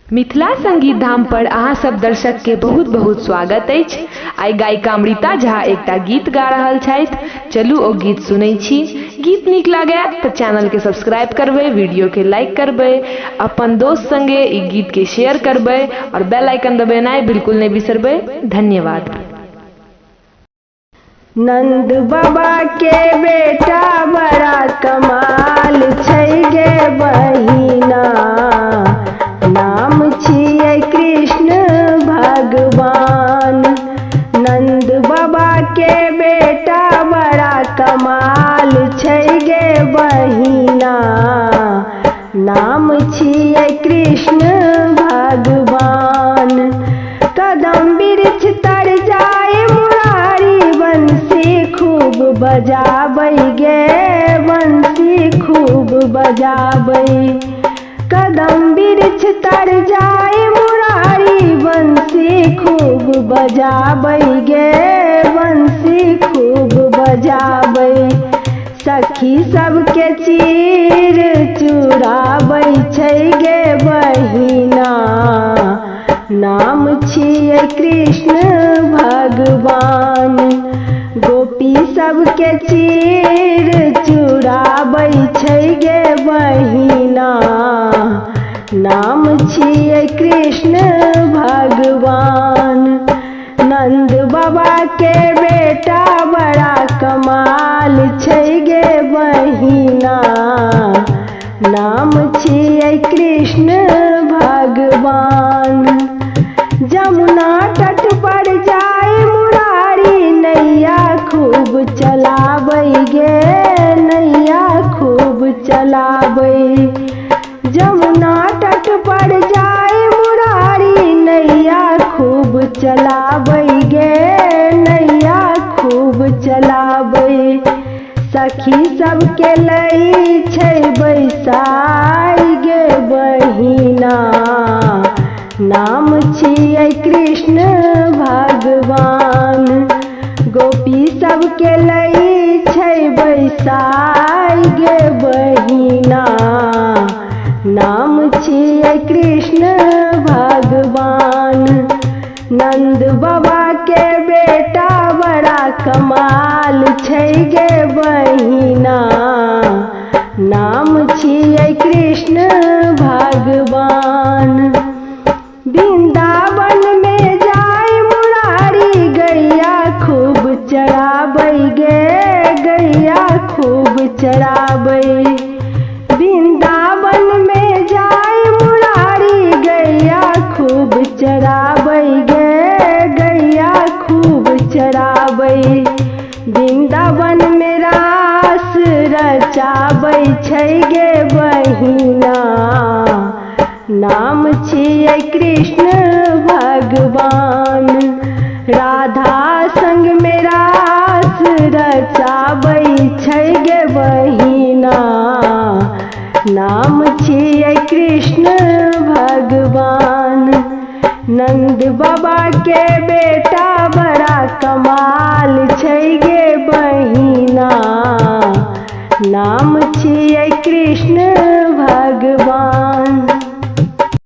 मिथिला संगीत धाम पर अहाँ सब दर्शक के बहुत बहुत स्वागत अछि। आई गायिका अमृता झा एकटा गीत गा रहल छथि। चलू ओ गीत सुनै छी। गीत नीक लागे तो चैनल के सब्सक्राइब करबे, वीडियो के लाइक करबे, अपन दोस्त संगे ई गीत के शेयर करबे और बेल आइकन दबेनाइ बिल्कुल नहीं बिसरबे। धन्यवाद। नंद बाबा के बेटा बड़ा कमाल छै गे बहिना, नाम छियै कृष्ण भगवान। नंद बाबा के बेटा बड़ा कमाल छै गे बहिना, नाम छियै कृष्ण भगवान। कदम वृक्ष तर जाए मुरारी बंसी खूब बजाबै गे, बंसी खूब बजाबै। कदम वृक्ष तर जाए मुरारी बंसी खूब बजाबै गे, बंसी खूब बजाबै। सखी सबके चीर चुराबै छै गे बहिना, नाम छियै कृष्ण भगवान। गोपी सबके चीर चुराबै छै गे बहिना, नाम छियै कृष्ण भगवान। नंद बाबा के बेटा बड़ा कमाल छै गे बहिना, नाम छियै कृष्ण भगवान। जमुना तट पर जाए मुरारी नैया खूब चलाबै गे, नैया खूब चलाबै। जमुना तट पर जाए मुरारी नैया खूब चलाबै गे, नैया खूब चलाबै। सखी सबके लई छै बैसाई गे बहिना, नाम छियै कृष्ण भगवान। गोपी सबके लई छै बैसाई गे बहिना, नाम छियै कृष्ण भगवान। नंद बाबा के बेटा बड़ा कमाल छै गे बहिना, नाम छियै कृष्ण भगवान। वृंदावन में जाए मुरारी गैया खूब चराबै गे, गैया खूब चराबै। वृंदावन में जाए मुरारी गैया खूब चराबै गे, गैया खूब चराबै। वृंदावन में रास रचाबै छै गे बहिना, नाम छियै कृष्ण भगवान। राधा संग में रास रचाबै छै गे बहिना, नाम छियै कृष्ण भगवान। नंद बाबा के बेटा बड़ा कमाल छै गे बहिना, नाम छियै कृष्ण